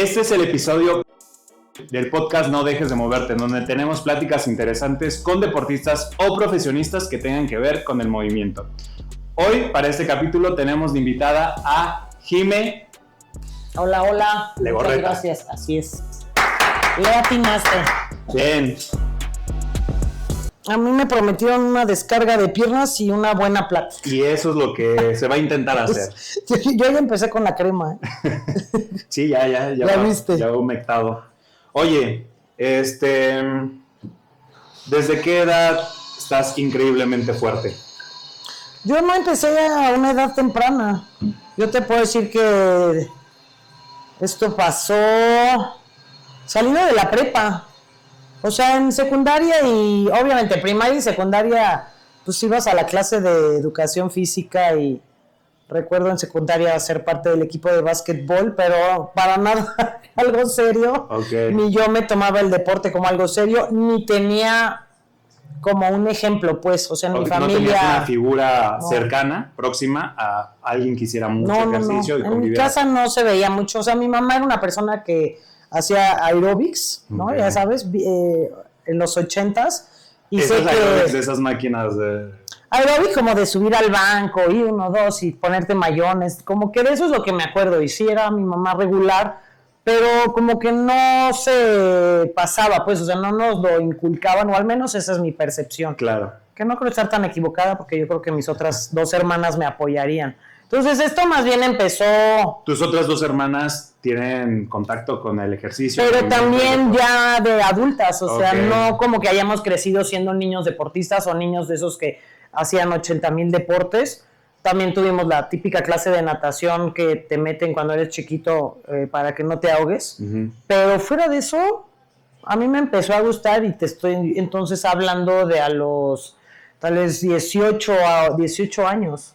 Este es el episodio del podcast No Dejes de Moverte, donde tenemos pláticas interesantes con deportistas o profesionistas que tengan que ver con el movimiento. Hoy, para este capítulo, tenemos de invitada a Jime. Hola, hola. Legorreta. Muchas gracias, así es. Le atinaste. Bien. A mí me prometieron una descarga de piernas y una buena plática. Y eso es lo que se va a intentar hacer. Yo ya empecé con la crema. Sí, ya ¿Ya viste? Ya humectado. Oye, ¿desde qué edad estás increíblemente fuerte? Yo no empecé a una edad temprana. Yo te puedo decir que esto pasó saliendo de la prepa. O sea, en secundaria y obviamente primaria y secundaria, pues ibas a la clase de educación física y recuerdo en secundaria ser parte del equipo de básquetbol, pero para nada algo serio. Okay. Ni yo me tomaba el deporte como algo serio, ni tenía como un ejemplo, pues, o sea, en mi familia. ¿No tenías una figura cercana, próxima a alguien que hiciera mucho ejercicio? No. En mi casa no se veía mucho. O sea, mi mamá era una persona que hacía aerobics, ¿no? Okay. Ya sabes, en los 80s. Y esos sé aerobics de esas máquinas de... Aerobics como de subir al banco, y 1, 2 y ponerte mayones. Como que de eso es lo que me acuerdo. Y sí era mi mamá regular, pero como que no se pasaba, pues, o sea, no nos lo inculcaban, o al menos esa es mi percepción. Claro. Que no creo estar tan equivocada, porque yo creo que mis otras 2 hermanas me apoyarían. Entonces, esto más bien empezó... ¿Tus otras 2 hermanas tienen contacto con el ejercicio? Pero también ya de adultas, o sea, Okay. no como que hayamos crecido siendo niños deportistas o niños de esos que hacían 80,000 deportes. También tuvimos la típica clase de natación que te meten cuando eres chiquito para que no te ahogues. Uh-huh. Pero fuera de eso, a mí me empezó a gustar y te estoy entonces hablando de a los tal vez 18 años.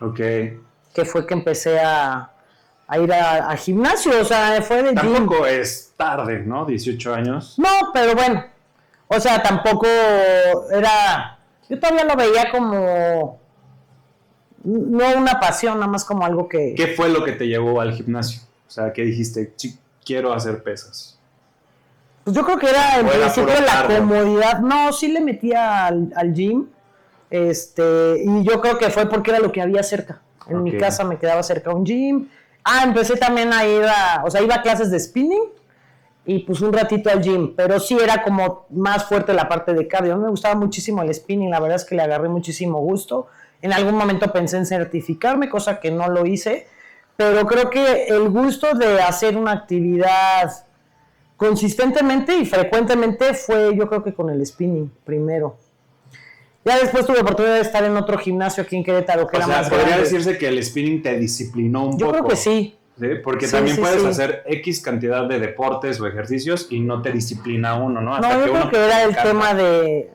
Ok. Que fue que empecé a ir a gimnasio, o sea, fue de gym. Tampoco es tarde, ¿no? 18 años. No, pero bueno, o sea, tampoco era... Yo todavía lo veía como... No una pasión, nada más como algo que... ¿Qué fue lo que te llevó al gimnasio? O sea, ¿qué dijiste? Sí, quiero hacer pesas. Pues yo creo que era en principio la comodidad. No, sí le metía al gym. Y yo creo que fue porque era lo que había cerca. En mi casa me quedaba cerca un gym. Empecé también a ir iba a clases de spinning y pues un ratito al gym, pero sí era como más fuerte la parte de cardio. A mí me gustaba muchísimo el spinning, la verdad es que le agarré muchísimo gusto. En algún momento pensé en certificarme, cosa que no lo hice, pero creo que el gusto de hacer una actividad consistentemente y frecuentemente fue, yo creo que con el spinning primero. Ya después tuve oportunidad de estar en otro gimnasio aquí en Querétaro, que era más grande. ¿Podría decirse que el spinning te disciplinó un poco? Yo creo que sí. ¿Sí? Porque también puedes hacer X cantidad de deportes o ejercicios y no te disciplina uno, ¿no? Hasta yo creo que era el tema de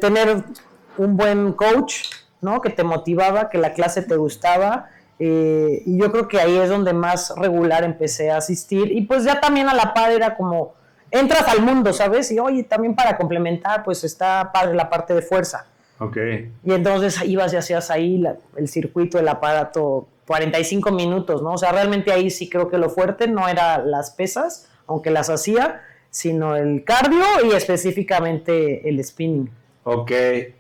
tener un buen coach, ¿no? Que te motivaba, que la clase te gustaba. Y yo creo que ahí es donde más regular empecé a asistir. Y pues ya también a la par era como... Entras al mundo, ¿sabes? Y oye, también para complementar, pues está padre la parte de fuerza. Okay. Y entonces ibas y hacías ahí el circuito, el aparato, 45 minutos, ¿no? O sea, realmente ahí sí creo que lo fuerte no era las pesas, aunque las hacía, sino el cardio y específicamente el spinning. Ok,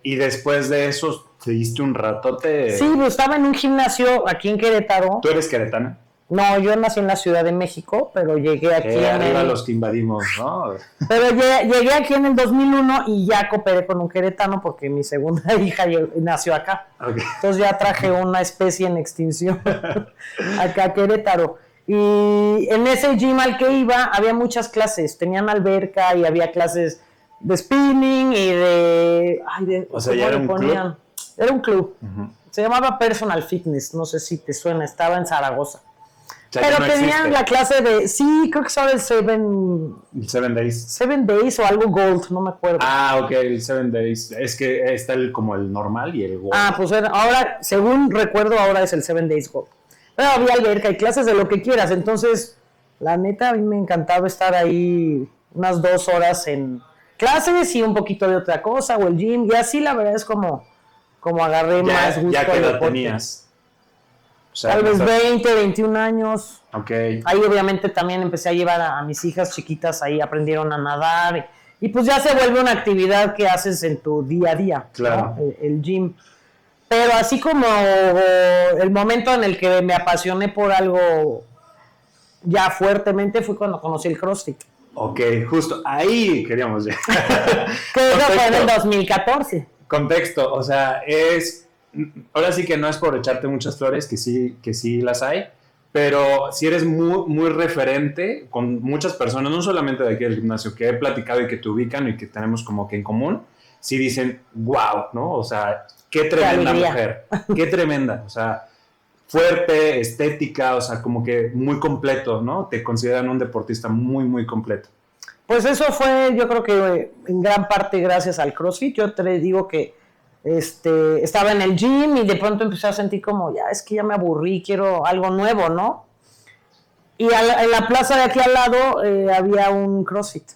y después de eso, ¿te diste un ratote? Sí, pues estaba en un gimnasio aquí en Querétaro. ¿Tú eres queretana? No, yo nací en la Ciudad de México, pero llegué aquí arriba los que invadimos, ¿no? Pero llegué aquí en el 2001 y ya cooperé con un queretano porque mi segunda hija nació acá. Okay. Entonces ya traje una especie en extinción acá a Querétaro. Y en ese gym al que iba había muchas clases. Tenían alberca y había clases de spinning y o sea, ¿ya era un club? Era un club. Uh-huh. Se llamaba Personal Fitness, no sé si te suena, estaba en Zaragoza. O sea, pero no tenían existe. la clase de... Sí, creo que estaba el 7 Days. 7 Days o algo Gold, no me acuerdo. Ok, el 7 Days. Es que está como el normal y el Gold. Pues ahora, según recuerdo, ahora es el 7 Days Gold. Pero había alberca y clases de lo que quieras. Entonces, la neta, a mí me encantaba estar ahí unas 2 horas en clases y un poquito de otra cosa, o el gym. Y así, la verdad, es como agarré más gusto. ¿Ya qué edad tenías? O sea, tal vez 20, 21 años. Ok. Ahí obviamente también empecé a llevar a mis hijas chiquitas, ahí aprendieron a nadar. Y pues ya se vuelve una actividad que haces en tu día a día, claro, ¿no? El gym. Pero así como el momento en el que me apasioné por algo ya fuertemente fue cuando conocí el CrossFit. Ok, justo ahí queríamos llegar. Que eso fue en el 2014. Contexto, o sea, ahora sí que no es por echarte muchas flores, que sí las hay, pero si eres muy, muy referente con muchas personas, no solamente de aquí del gimnasio, que he platicado y que te ubican y que tenemos como que en común, sí dicen, wow, ¿no? O sea, qué tremenda mujer, qué tremenda, o sea, fuerte, estética, o sea, como que muy completo, ¿no? Te consideran un deportista muy, muy completo. Pues eso fue, yo creo que en gran parte gracias al CrossFit. Yo te digo que estaba en el gym y de pronto empecé a sentir como, ya, es que ya me aburrí, quiero algo nuevo, ¿no? Y en la plaza de aquí al lado había un CrossFit.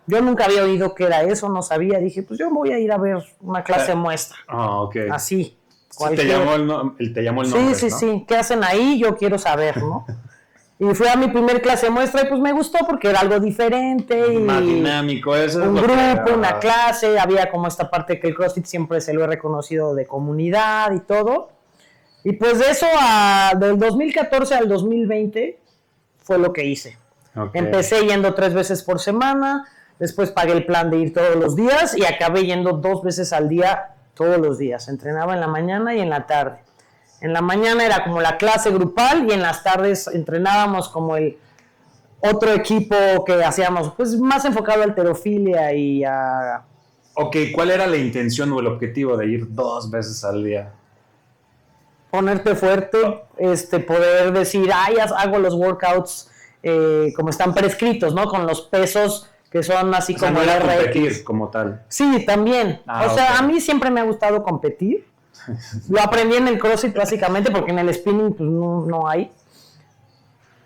Yo nunca había oído qué era eso, no sabía. Dije, pues yo voy a ir a ver una clase muestra. Ok. Así. Sí, te llamó el nombre, sí, ¿no? sí. ¿Qué hacen ahí? Yo quiero saber, ¿no? Y fui a mi primer clase muestra y pues me gustó porque era algo diferente. Y más dinámico, eso un es grupo, una clase, había como esta parte que el CrossFit siempre se lo he reconocido de comunidad y todo. Y pues de eso, del 2014 al 2020 fue lo que hice. Okay. Empecé yendo 3 veces por semana, después pagué el plan de ir todos los días y acabé yendo 2 veces al día todos los días. Entrenaba en la mañana y en la tarde. En la mañana era como la clase grupal y en las tardes entrenábamos como el otro equipo que hacíamos, pues más enfocado a halterofilia y a... Ok, ¿cuál era la intención o el objetivo de ir 2 veces al día? Ponerte fuerte, poder decir, hago los workouts como están prescritos, ¿no? Con los pesos que son así o sea, como no era RX. competir como tal. Sí, también. O sea, a mí siempre me ha gustado competir. Lo aprendí en el CrossFit básicamente porque en el spinning pues, no hay.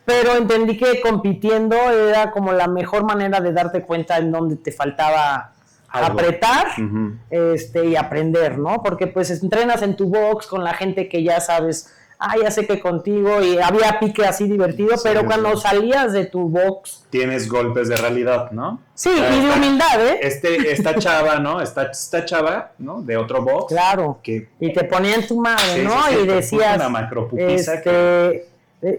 Pero entendí que compitiendo era como la mejor manera de darte cuenta en dónde te faltaba apretar y aprender, ¿no? Porque pues entrenas en tu box con la gente que ya sabes, ya sé que contigo, y había pique así divertido, pero cuando salías de tu box... Tienes golpes de realidad, ¿no? Sí, y de humildad, ¿eh? Esta chava, ¿no? Esta chava, ¿no? De otro box. Claro, y te ponía en tu madre, ¿no? Sí, y decías... Una macroputiza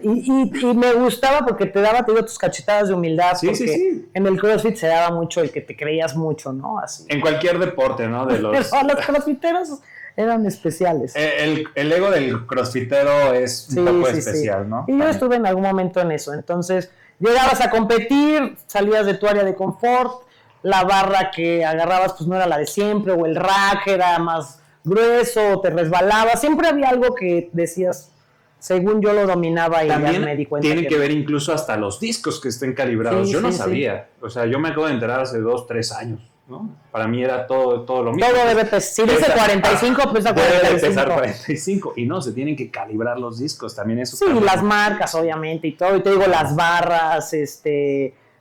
Y me gustaba porque te daba, tus cachetadas de humildad. Sí. En el CrossFit se daba mucho el que te creías mucho, ¿no? Así. En cualquier deporte, ¿no? Pero los crossfiteros eran especiales. El ego del crossfitero es un poco especial, ¿no? Y yo estuve en algún momento en eso. Entonces, llegabas a competir, salías de tu área de confort, la barra que agarrabas pues no era la de siempre, o el rack era más grueso, o te resbalabas. Siempre había algo que decías... Según yo lo dominaba y también ya me di cuenta. Tiene que ver incluso hasta los discos que estén calibrados. Yo no sabía. O sea, yo me acabo de enterar hace 2, 3 años, ¿no? Para mí era todo lo mismo. Todo debe pesar. Si dice 45, pesa 45. Debe pesar 45. Y no, se tienen que calibrar los discos. También eso. Sí, las marcas, obviamente, y todo. Y te digo, las barras,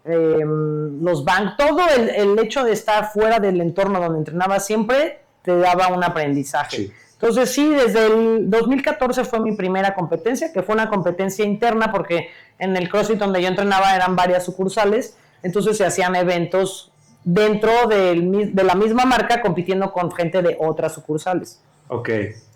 los bancos. Todo el hecho de estar fuera del entorno donde entrenaba siempre te daba un aprendizaje. Sí. Entonces sí, desde el 2014 fue mi primera competencia, que fue una competencia interna porque en el CrossFit donde yo entrenaba eran varias sucursales, entonces se hacían eventos dentro de la misma marca compitiendo con gente de otras sucursales. Ok.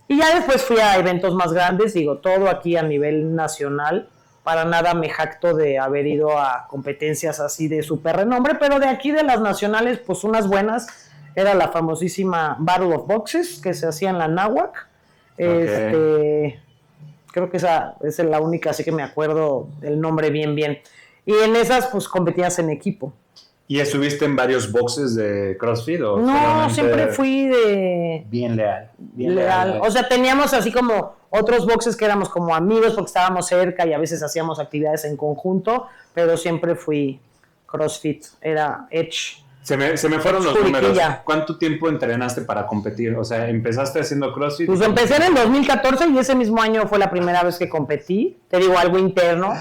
Y ya después fui a eventos más grandes, todo aquí a nivel nacional. Para nada me jacto de haber ido a competencias así de súper renombre, pero de aquí de las nacionales, pues unas buenas... Era la famosísima Battle of Boxes que se hacía en la Náhuac. Okay. Creo que esa es la única, así que me acuerdo el nombre bien. Y en esas, pues, competías en equipo. ¿Y estuviste en varios boxes de CrossFit? ¿O no, siempre fui de... Bien leal. O sea, teníamos así como otros boxes que éramos como amigos porque estábamos cerca y a veces hacíamos actividades en conjunto, pero siempre fui CrossFit, era Edge. Se me fueron los números. ¿Cuánto tiempo entrenaste para competir? O sea, ¿empezaste haciendo CrossFit? Pues empecé en el 2014 y ese mismo año fue la primera vez que competí. Te digo, algo interno.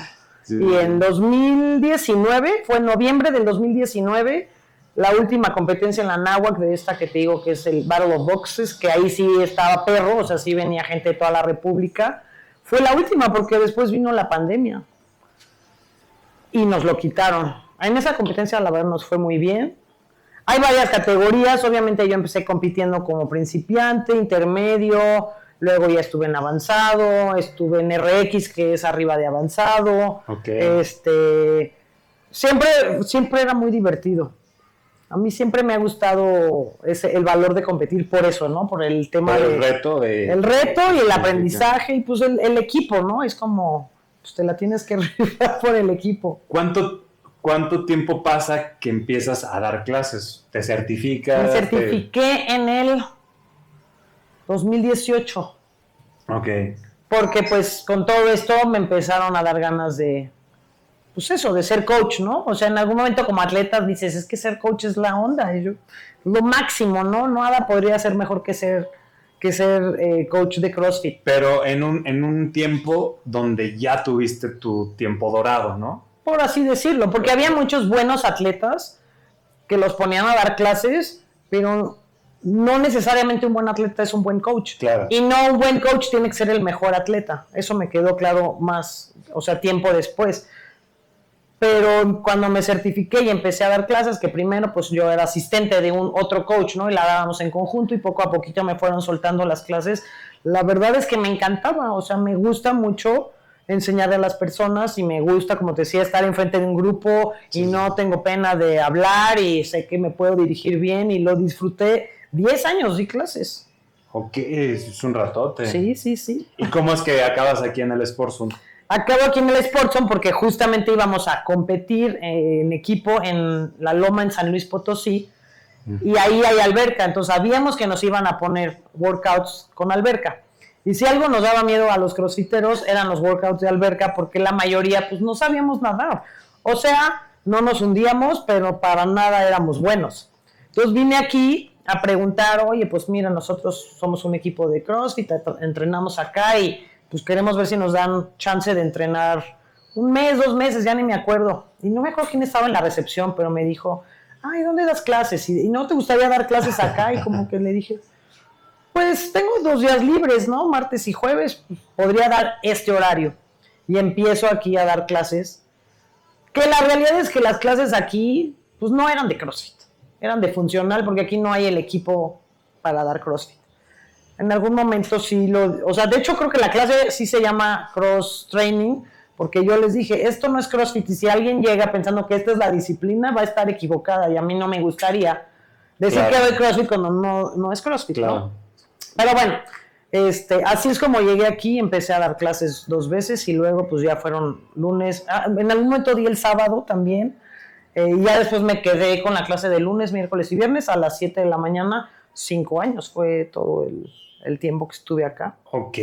Sí. Y en 2019, fue en noviembre del 2019, la última competencia en la Náhuac de esta que te digo que es el Battle of Boxes, que ahí sí estaba perro, o sea, sí venía gente de toda la República. fue la última porque después vino la pandemia y nos lo quitaron. En esa competencia la verdad nos fue muy bien. Hay varias categorías, obviamente yo empecé compitiendo como principiante, intermedio, luego ya estuve en avanzado, estuve en RX, que es arriba de avanzado. Okay. Siempre era muy divertido. A mí siempre me ha gustado el valor de competir por eso, ¿no? Por el tema el reto el reto y el aprendizaje y pues el equipo, ¿no? Es como, pues te la tienes que rifar por el equipo. ¿Cuánto tiempo pasa que empiezas a dar clases? ¿Te certificas? Me certifiqué en el 2018. Ok. Porque pues con todo esto me empezaron a dar ganas de, pues eso, de ser coach, ¿no? O sea, en algún momento como atleta dices, es que ser coach es la onda, es lo máximo, ¿no? Nada podría ser mejor que ser coach de CrossFit. Pero en un tiempo donde ya tuviste tu tiempo dorado, ¿no? Por así decirlo, porque había muchos buenos atletas que los ponían a dar clases, pero no necesariamente un buen atleta es un buen coach. Claro. Y no un buen coach tiene que ser el mejor atleta. Eso me quedó claro más, o sea, tiempo después. Pero cuando me certifiqué y empecé a dar clases, que primero pues yo era asistente de un otro coach, ¿no? Y la dábamos en conjunto y poco a poquito me fueron soltando las clases. La verdad es que me encantaba, o sea, me gusta mucho enseñarle a las personas y me gusta, como te decía, estar enfrente de un grupo y no tengo pena de hablar y sé que me puedo dirigir bien y lo disfruté. 10 años di clases. Ok, es un ratote. Sí. ¿Y cómo es que acabas aquí en el Sportzone? Acabo aquí en el Sportzone porque justamente íbamos a competir en equipo en La Loma, en San Luis Potosí, y ahí hay alberca, entonces sabíamos que nos iban a poner workouts con alberca. Y si algo nos daba miedo a los crossfiteros eran los workouts de alberca, porque la mayoría pues no sabíamos nadar. O sea, no nos hundíamos, pero para nada éramos buenos. Entonces vine aquí a preguntar, oye, pues mira, nosotros somos un equipo de CrossFit, entrenamos acá y pues queremos ver si nos dan chance de entrenar 1 mes, 2 meses, ya ni me acuerdo. Y no me acuerdo quién estaba en la recepción, pero me dijo, ay, ¿dónde das clases? ¿Y no te gustaría dar clases acá? Y como que le dije, pues tengo 2 días libres, ¿no? Martes y jueves, pues, podría dar este horario. Y empiezo aquí a dar clases. Que la realidad es que las clases aquí, pues no eran de CrossFit, eran de funcional, porque aquí no hay el equipo para dar CrossFit. En algún momento sí o sea, de hecho creo que la clase sí se llama Cross Training, porque yo les dije, esto no es CrossFit, y si alguien llega pensando que esta es la disciplina, va a estar equivocada, y a mí no me gustaría decir que doy CrossFit cuando no es CrossFit, claro. ¿No? Pero bueno, así es como llegué aquí, empecé a dar clases 2 veces, y luego pues ya fueron lunes, en algún momento di el sábado también, y ya después me quedé con la clase de lunes, miércoles y viernes a las 7 de la mañana, 5 años fue todo el tiempo que estuve acá. Ok,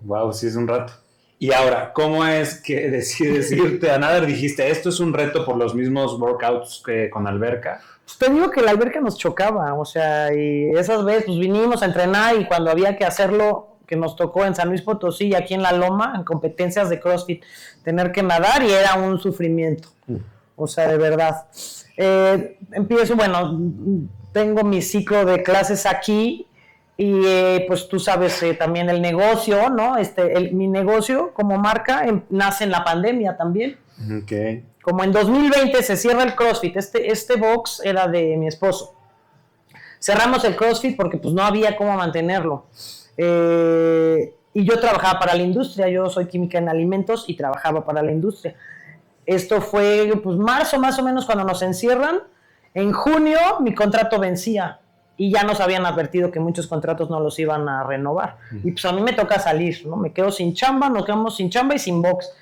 wow, sí es un rato. Y ahora, ¿cómo es que decides irte a nadar? Dijiste, esto es un reto por los mismos workouts que con alberca. Pues te digo que la alberca nos chocaba, o sea, y esas veces pues vinimos a entrenar y cuando había que hacerlo, que nos tocó en San Luis Potosí y aquí en La Loma, en competencias de CrossFit, tener que nadar y era un sufrimiento, o sea, de verdad. Empiezo, bueno, tengo mi ciclo de clases aquí y pues tú sabes también el negocio, ¿no? Mi negocio como marca nace en la pandemia también. Okay. Como en 2020 se cierra el CrossFit, este box era de mi esposo. Cerramos el CrossFit porque pues no había cómo mantenerlo. Y yo trabajaba para la industria, yo soy química en alimentos y trabajaba para la industria. Esto fue pues marzo más o menos cuando nos encierran. En junio mi contrato vencía y ya nos habían advertido que muchos contratos no los iban a renovar. Y pues a mí me toca salir, ¿no? Me quedo sin chamba, nos quedamos sin chamba y sin box.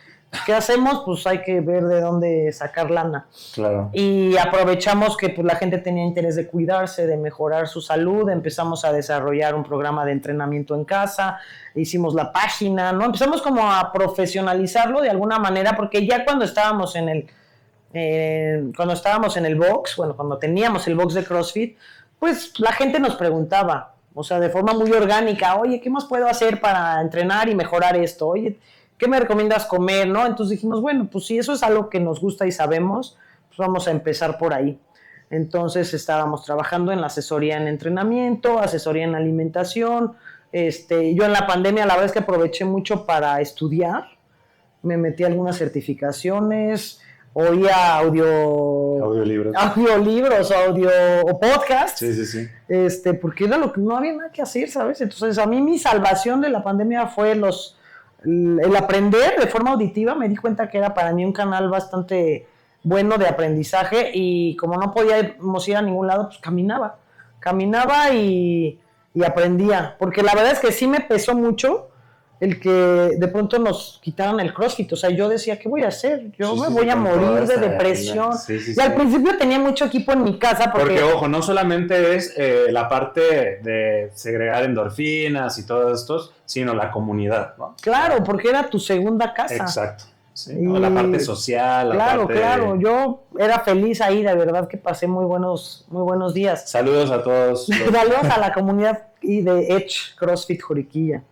¿Qué hacemos? Pues hay que ver de dónde sacar lana. Claro. Y aprovechamos que pues, la gente tenía interés de cuidarse, de mejorar su salud. Empezamos a desarrollar un programa de entrenamiento en casa. Hicimos la página, ¿no? Empezamos como a profesionalizarlo de alguna manera, porque ya cuando estábamos en el box, bueno, cuando teníamos el box de CrossFit, pues la gente nos preguntaba, o sea, de forma muy orgánica, oye, ¿qué más puedo hacer para entrenar y mejorar esto? Oye, ¿qué me recomiendas comer? ¿No? Entonces dijimos, bueno, pues si eso es algo que nos gusta y sabemos, pues vamos a empezar por ahí. Entonces estábamos trabajando en la asesoría en entrenamiento, asesoría en alimentación, Yo en la pandemia la verdad es que aproveché mucho para estudiar. Me metí a algunas certificaciones, oía audiolibros o podcasts. Sí. Porque era lo que no había nada que hacer, ¿sabes? Entonces a mí mi salvación de la pandemia fue el aprender de forma auditiva. Me di cuenta que era para mí un canal bastante bueno de aprendizaje, y como no podíamos ir a ningún lado, pues caminaba y aprendía, porque la verdad es que sí me pesó mucho el que de pronto nos quitaran el CrossFit. O sea, yo decía, ¿qué voy a hacer? Yo me voy a morir de depresión. Y al principio tenía mucho equipo en mi casa. Porque ojo, no solamente es la parte de segregar endorfinas y todo esto, sino la comunidad, ¿no? Claro, porque era tu segunda casa. Exacto. Sí, ¿no? La parte social. Claro. Yo era feliz ahí, de verdad que pasé muy buenos días. Saludos a todos. Saludos a la comunidad y de Edge CrossFit Juriquilla.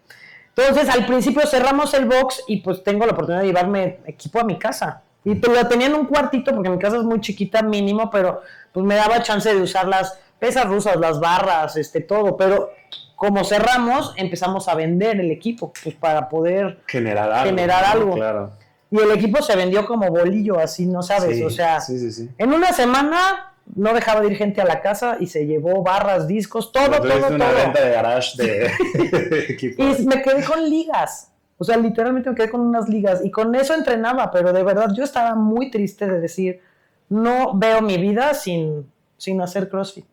Entonces, al principio cerramos el box y pues tengo la oportunidad de llevarme equipo a mi casa. Y lo tenía en un cuartito porque mi casa es muy chiquita, mínimo, pero pues me daba chance de usar las pesas rusas, las barras, todo. Pero como cerramos, empezamos a vender el equipo, pues para poder generar algo. Claro. Y el equipo se vendió como bolillo, así, ¿no sabes? Sí, o sea, sí. En una semana no dejaba de ir gente a la casa y se llevó barras, discos, todo. Una venta de garage de equipo. Y me quedé con ligas. O sea, literalmente me quedé con unas ligas. Y con eso entrenaba, pero de verdad yo estaba muy triste de decir, no veo mi vida sin hacer CrossFit.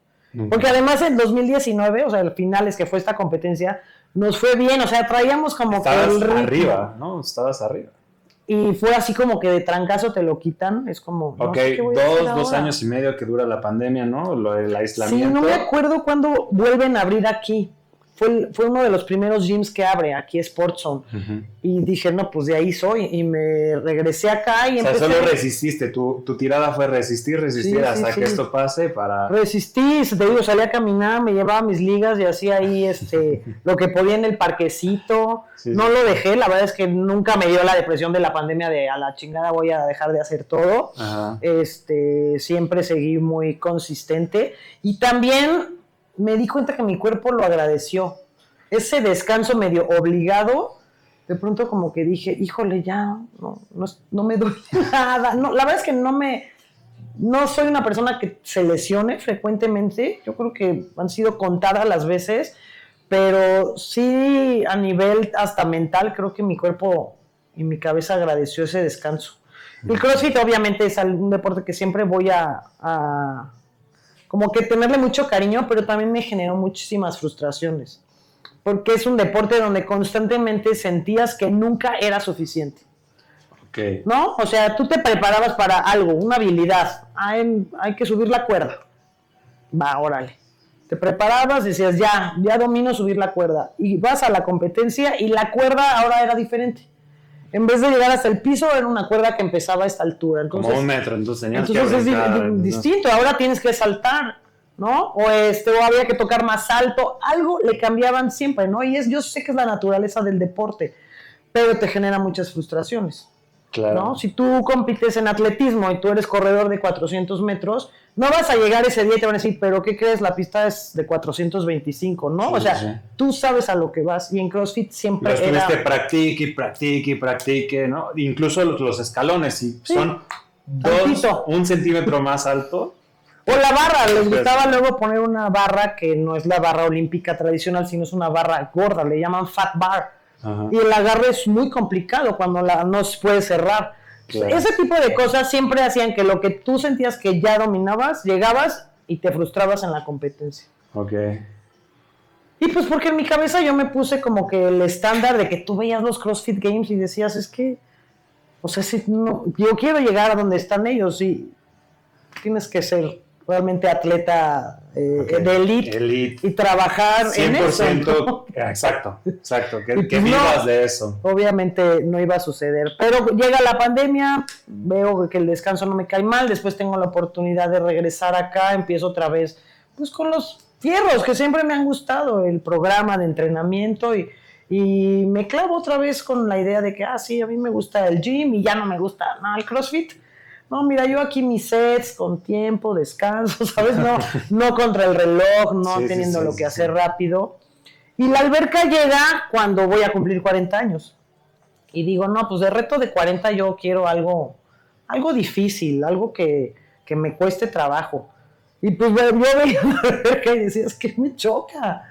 Porque además en 2019, o sea, el finales que fue esta competencia, nos fue bien. O sea, traíamos como Estabas que el ritmo. arriba, ¿no? Estabas arriba. Y fue así como que de trancazo te lo quitan. Es como. Ok, no sé qué voy a hacer 2 ahora. años y medio que dura la pandemia, ¿no? El aislamiento. Sí, no me acuerdo cuándo vuelven a abrir aquí. Fue uno de los primeros gyms que abre aquí, Sports Zone. Uh-huh. Y dije, no, pues de ahí soy. Y me regresé acá y empecé. O sea, solo resististe. Tu tirada fue resistir hasta que esto pase para. Resistí, te digo, salí a caminar, me llevaba mis ligas y hacía ahí lo que podía en el parquecito. No lo dejé, la verdad es que nunca me dio la depresión de la pandemia de a la chingada voy a dejar de hacer todo. Uh-huh. Siempre seguí muy consistente. Y también me di cuenta que mi cuerpo lo agradeció. Ese descanso medio obligado, de pronto como que dije, híjole, ya, no me duele nada. No, la verdad es que no soy una persona que se lesione frecuentemente. Yo creo que han sido contadas las veces, pero sí a nivel hasta mental, creo que mi cuerpo y mi cabeza agradeció ese descanso. El CrossFit obviamente es un deporte que siempre voy a como que tenerle mucho cariño, pero también me generó muchísimas frustraciones, porque es un deporte donde constantemente sentías que nunca era suficiente. Okay. ¿No? O sea, tú te preparabas para algo, una habilidad, hay que subir la cuerda. Va, órale. Te preparabas, decías, ya domino subir la cuerda, y vas a la competencia y la cuerda ahora era diferente. En vez de llegar hasta el piso, era una cuerda que empezaba a esta altura. Entonces, como 1 metro, entonces tenías que brincar, es distinto. Ahora tienes que saltar, ¿no? O había que tocar más alto. Algo le cambiaban siempre, ¿no? Y yo sé que es la naturaleza del deporte, pero te genera muchas frustraciones. Claro. ¿No? Si tú compites en atletismo y tú eres corredor de 400 metros, no vas a llegar ese día y te van a decir, ¿pero qué crees? La pista es de 425, ¿no? Sí, o sea, tú sabes a lo que vas. Y en CrossFit siempre practique, ¿no? Incluso los escalones, si son 1 centímetro más alto. O la barra, les gustaba luego poner una barra que no es la barra olímpica tradicional, sino es una barra gorda, le llaman fat bar. Ajá. Y el agarre es muy complicado cuando no se puede cerrar. Claro. Ese tipo de cosas siempre hacían que lo que tú sentías que ya dominabas, llegabas y te frustrabas en la competencia. Ok. Y pues porque en mi cabeza yo me puse como que el estándar de que tú veías los CrossFit Games y decías, es que, o sea, yo quiero llegar a donde están ellos y tienes que ser realmente atleta de elite y trabajar 100%, en eso. ¿No? Exacto, que vivas de eso. Obviamente no iba a suceder, pero llega la pandemia, veo que el descanso no me cae mal, después tengo la oportunidad de regresar acá, empiezo otra vez pues con los fierros que siempre me han gustado, el programa de entrenamiento y me clavo otra vez con la idea de que, sí, a mí me gusta el gym y ya no me gusta el CrossFit. No, mira, yo aquí mis sets con tiempo, descanso, ¿sabes? No contra el reloj, no teniendo lo que hacer rápido. Y la alberca llega cuando voy a cumplir 40 años. Y digo, no, pues de reto de 40 yo quiero algo difícil, algo que me cueste trabajo. Y pues yo veía la alberca y decía, es que me choca.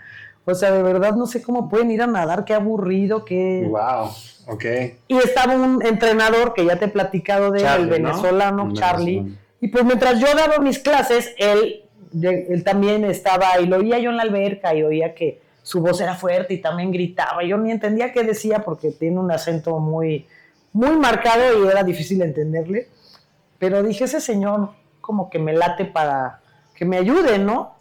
O sea, de verdad no sé cómo pueden ir a nadar, qué aburrido, qué... Wow, ok. Y estaba un entrenador que ya te he platicado de él, Charlie, el venezolano, ¿no? Charlie. Y pues mientras yo daba mis clases, él también estaba, y lo oía yo en la alberca, y oía que su voz era fuerte y también gritaba. Yo ni entendía qué decía porque tiene un acento muy, muy marcado y era difícil entenderle. Pero dije, ese señor como que me late para que me ayude, ¿no?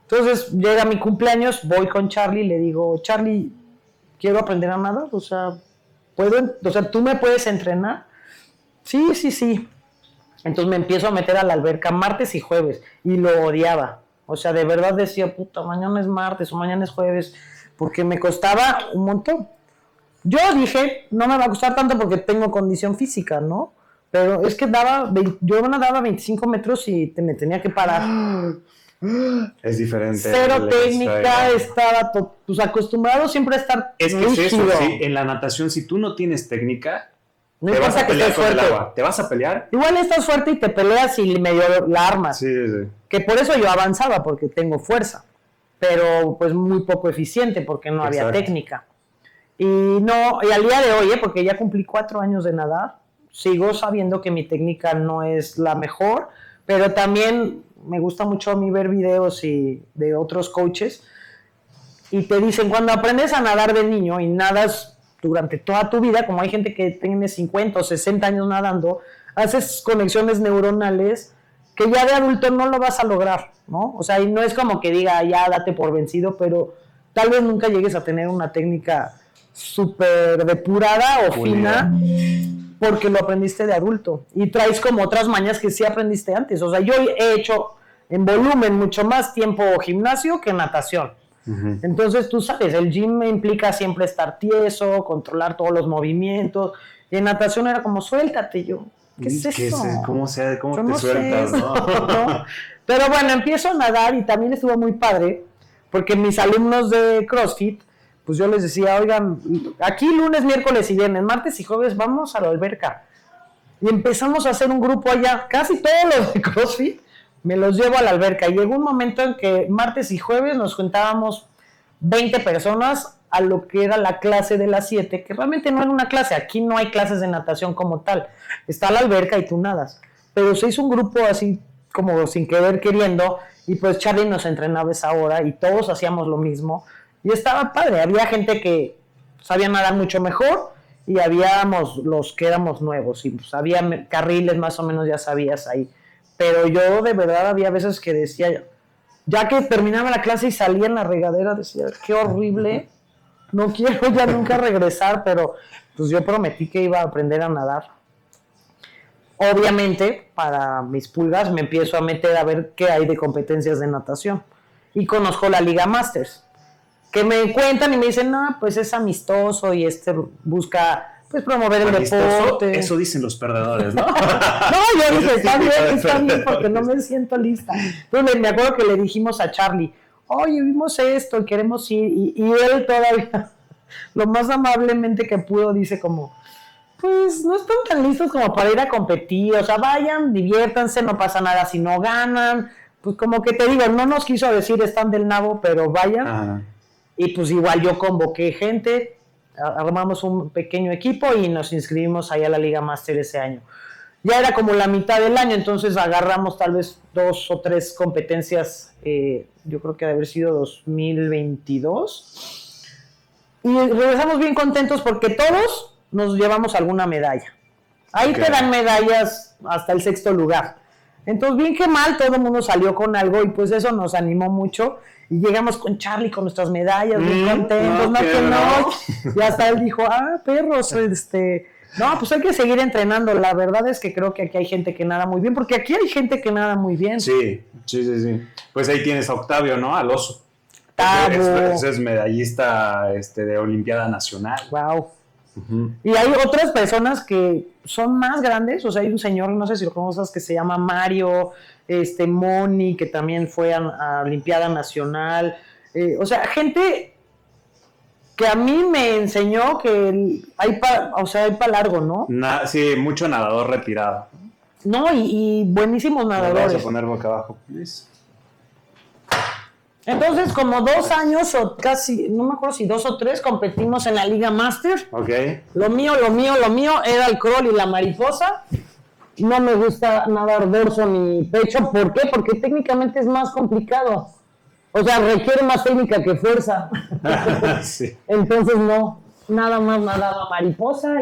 Entonces llega mi cumpleaños, voy con Charlie y le digo, Charlie, quiero aprender a nadar, o sea, ¿tú me puedes entrenar? Sí. Entonces me empiezo a meter a la alberca martes y jueves y lo odiaba. O sea, de verdad decía, puta, mañana es martes o mañana es jueves, porque me costaba un montón. Yo dije, no me va a costar tanto porque tengo condición física, ¿no? Pero es que yo nadaba 25 metros y me tenía que parar. Es diferente. Cero técnica, estaba pues acostumbrado siempre a estar rígido. Es eso, sí, en la natación, si tú no tienes técnica, no te vas a pelear con el agua. ¿Te vas a pelear? Igual estás fuerte y te peleas y medio la armas. Sí. Que por eso yo avanzaba, porque tengo fuerza. Pero pues muy poco eficiente, porque no había técnica. Y al día de hoy, porque ya cumplí 4 años de nadar, sigo sabiendo que mi técnica no es la mejor, pero también me gusta mucho a mí ver videos de otros coaches y te dicen, cuando aprendes a nadar de niño y nadas durante toda tu vida, como hay gente que tiene 50 o 60 años nadando, haces conexiones neuronales que ya de adulto no lo vas a lograr, ¿no? O sea, y no es como que diga, ya date por vencido, pero tal vez nunca llegues a tener una técnica súper depurada o fina porque lo aprendiste de adulto y traes como otras mañas que sí aprendiste antes. O sea, yo he hecho en volumen mucho más tiempo gimnasio que natación. Uh-huh. Entonces, tú sabes, el gym me implica siempre estar tieso, controlar todos los movimientos. Y en natación era como, suéltate. Yo, ¿qué es eso? ¿Cómo te sueltas? ¿No? ¿No? Pero bueno, empiezo a nadar y también estuvo muy padre, porque mis alumnos de CrossFit, pues yo les decía, oigan, aquí lunes, miércoles y viernes, martes y jueves vamos a la alberca. Y empezamos a hacer un grupo allá, casi todos los de CrossFit, me los llevo a la alberca. Y llegó un momento en que martes y jueves nos juntábamos 20 personas a lo que era la clase de las 7, que realmente no era una clase, aquí no hay clases de natación como tal, está la alberca y tú nadas. Pero se hizo un grupo así como sin querer queriendo, y pues Charlie nos entrenaba esa hora y todos hacíamos lo mismo. Y estaba padre, había gente que sabía nadar mucho mejor y habíamos los que éramos nuevos y pues había carriles más o menos, ya sabías ahí. Pero yo de verdad había veces que decía, ya que terminaba la clase y salía en la regadera, decía, qué horrible, no quiero ya nunca regresar, pero pues yo prometí que iba a aprender a nadar. Obviamente, para mis pulgas me empiezo a meter a ver qué hay de competencias de natación y conozco la Liga Masters, que me cuentan y me dicen, no, pues es amistoso y busca pues promover el deporte. Eso dicen los perdedores, ¿no? No, yo dije, está bien, porque no me siento lista. Entonces me acuerdo que le dijimos a Charlie, oye, vimos esto, queremos ir, y él todavía, lo más amablemente que pudo, dice como, pues no están tan listos como para ir a competir, o sea, vayan, diviértanse, no pasa nada si no ganan, pues como que te digo, no nos quiso decir están del nabo, pero vayan. Ajá. Y pues igual yo convoqué gente, armamos un pequeño equipo y nos inscribimos ahí a la Liga Master ese año. Ya era como la mitad del año, entonces agarramos tal vez 2 o 3 competencias, yo creo que debe haber sido 2022. Y regresamos bien contentos porque todos nos llevamos alguna medalla. Ahí te dan medallas hasta el 6º lugar. Entonces, bien que mal, todo el mundo salió con algo y pues eso nos animó mucho. Y llegamos con Charlie con nuestras medallas, bien contentos, no. Y hasta él dijo, perros, no, pues hay que seguir entrenando. La verdad es que creo que aquí hay gente que nada muy bien, porque aquí hay gente que nada muy bien. Sí. Pues ahí tienes a Octavio, ¿no? Al oso. Ese es medallista de Olimpiada Nacional. Wow. Uh-huh. Y hay otras personas que son más grandes, o sea, hay un señor, no sé si lo conoces, que se llama Mario, Moni, que también fue a Olimpiada Nacional, o sea, gente que a mí me enseñó que hay para largo, ¿no? Sí, mucho nadador retirado. No, y buenísimos nadadores. Vamos a poner boca abajo, please. Entonces, como 2 años o casi, no me acuerdo si 2 o 3, competimos en la Liga Master. Ok. Lo mío era el crawl y la mariposa. No me gusta nadar dorso ni pecho. ¿Por qué? Porque técnicamente es más complicado. O sea, requiere más técnica que fuerza. Sí. Entonces, no. Nada más nadaba mariposa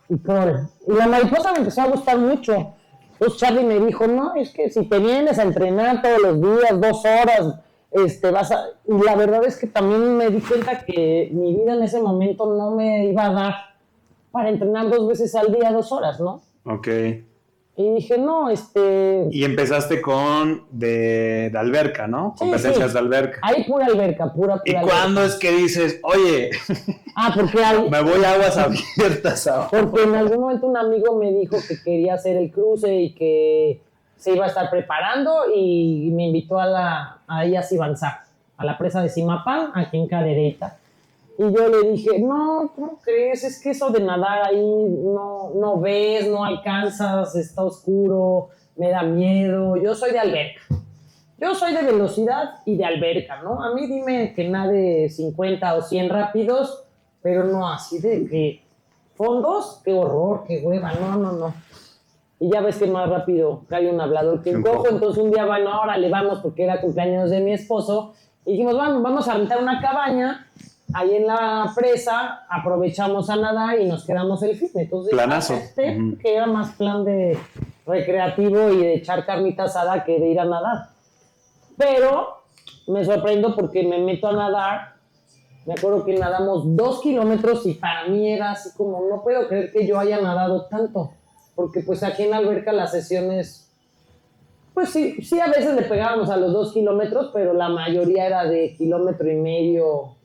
y crawl. Y la mariposa me empezó a gustar mucho. Entonces Charlie me dijo, no, es que si te vienes a entrenar todos los días, 2 horas, Y la verdad es que también me di cuenta que mi vida en ese momento no me iba a dar para entrenar 2 veces al día, 2 horas, ¿no? Ok. Y dije, no, Y empezaste con de alberca, ¿no? Sí, Competencias de alberca. Ahí pura alberca, pura ¿Y alberca. cuándo es que dices, oye, porque me voy a aguas abiertas ahora? Porque en algún momento un amigo me dijo que quería hacer el cruce y que se iba a estar preparando y me invitó ahí a Sibanzá, a la presa de Simapán, aquí en Cadereyta. Y yo le dije, no, ¿cómo crees? Es que eso de nadar ahí no ves, no alcanzas, está oscuro, me da miedo. Yo soy de alberca. Yo soy de velocidad y de alberca, ¿no? A mí dime que nade 50 o 100 rápidos, pero no así de que fondos, qué horror, qué hueva, no. Y ya ves que más rápido cae un hablador que un cojo. Entonces un día, bueno, ahora le vamos porque era cumpleaños de mi esposo. Y dijimos, vamos a rentar una cabaña. Ahí en la presa aprovechamos a nadar y nos quedamos el fin. Entonces, planazo. Que era más plan de recreativo y de echar carnita asada que de ir a nadar. Pero me sorprendo porque me meto a nadar. Me acuerdo que nadamos 2 kilómetros y para mí era así como, no puedo creer que yo haya nadado tanto. Porque pues aquí en la alberca las sesiones, pues sí a veces le pegábamos a los 2 kilómetros, pero la mayoría era de 1,5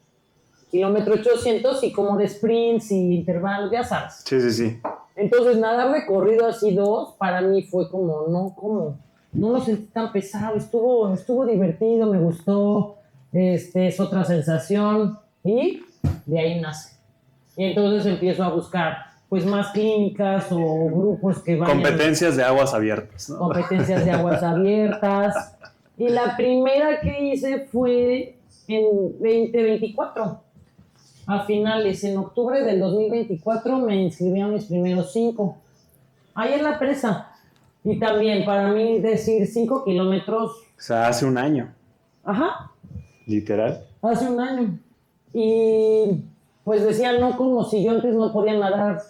kilómetros, 1,800 y como de sprints y intervalos, ya sabes. Sí. Entonces nadar recorrido así 2, para mí fue como, no lo sentí tan pesado, estuvo divertido, me gustó, es otra sensación y de ahí nace. Y entonces empiezo a buscar pues más clínicas o grupos que vayan... Competencias de aguas abiertas, ¿no? Competencias de aguas abiertas. Y la primera que hice fue en 2024. A finales, en octubre del 2024, me inscribí a mis primeros 5. Ahí en la presa. Y también, para mí, decir 5 kilómetros... O sea, hace un año. Ajá. Literal. Hace un año. Y pues decía, no, como si yo antes no podía nadar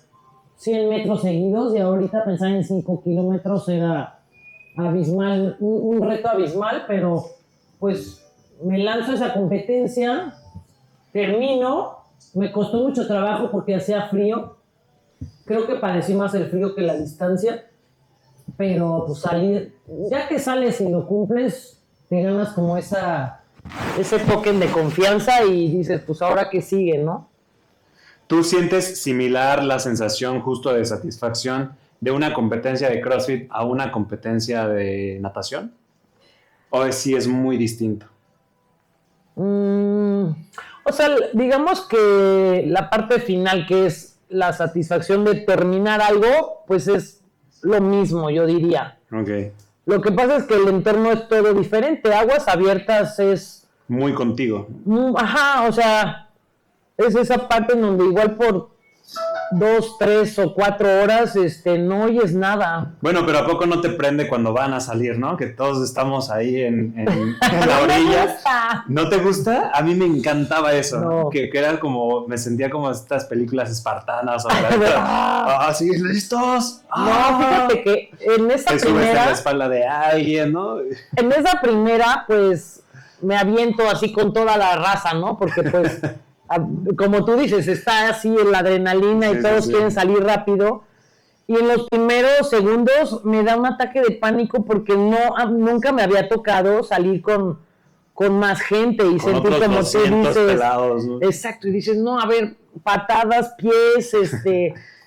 100 metros seguidos y ahorita pensar en 5 kilómetros era abismal, un reto abismal, pero pues me lanzo a esa competencia, termino, me costó mucho trabajo porque hacía frío, creo que padecí más el frío que la distancia, pero pues salir, ya que sales y lo cumples, te ganas como ese token de confianza y dices, pues ahora qué sigue, ¿no? ¿Tú sientes similar la sensación justo de satisfacción de una competencia de CrossFit a una competencia de natación? ¿O sí es muy distinto? O sea, digamos que la parte final, que es la satisfacción de terminar algo, pues es lo mismo, yo diría. Ok. Lo que pasa es que el entorno es todo diferente. Aguas abiertas es... Muy contigo. Ajá, o sea... Es esa parte en donde igual por 2, 3 o 4 horas no oyes nada. Bueno, pero ¿a poco no te prende cuando van a salir, no? Que todos estamos ahí en la orilla. ¿No te gusta? A mí me encantaba eso. No. Que era como, me sentía como estas películas espartanas. ¿Sí? ¿Listos? No, fíjate que en esa te subes primera... en la espalda de alguien, ¿no? En esa primera, pues, me aviento así con toda la raza, ¿no? Porque pues... Como tú dices, está así en la adrenalina y todos quieren salir rápido. Y en los primeros segundos me da un ataque de pánico porque nunca me había tocado salir con más gente y con sentir como tú dices. Pelados, ¿no? Exacto, y dices, no, a ver, patadas, pies,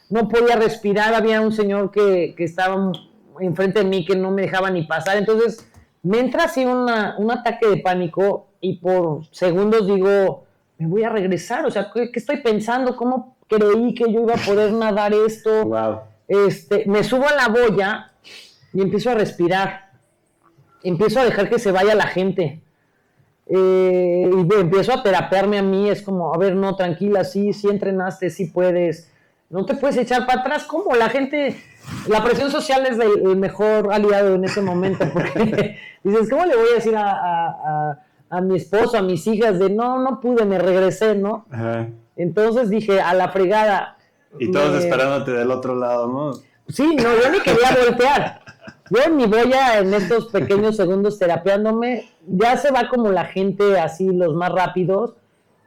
no podía respirar. Había un señor que estaba enfrente de mí que no me dejaba ni pasar. Entonces me entra así un ataque de pánico y por segundos digo... me voy a regresar, o sea, ¿qué estoy pensando? ¿Cómo creí que yo iba a poder nadar esto? Wow. Me subo a la boya y empiezo a respirar. Empiezo a dejar que se vaya la gente. Y empiezo a terapearme a mí. Es como, a ver, no, tranquila, sí entrenaste, sí puedes. No te puedes echar para atrás. ¿Cómo? La gente, la presión social es el mejor aliado en ese momento. Porque dices, ¿cómo le voy a decir a mi esposo, a mis hijas de no pude, me regresé, ¿no? Ajá. Entonces dije, a la fregada. Y todos esperándote del otro lado, ¿no? Sí, no, yo ni quería voltear. Yo en mi boya, en estos pequeños segundos terapeándome, ya se va como la gente así, los más rápidos.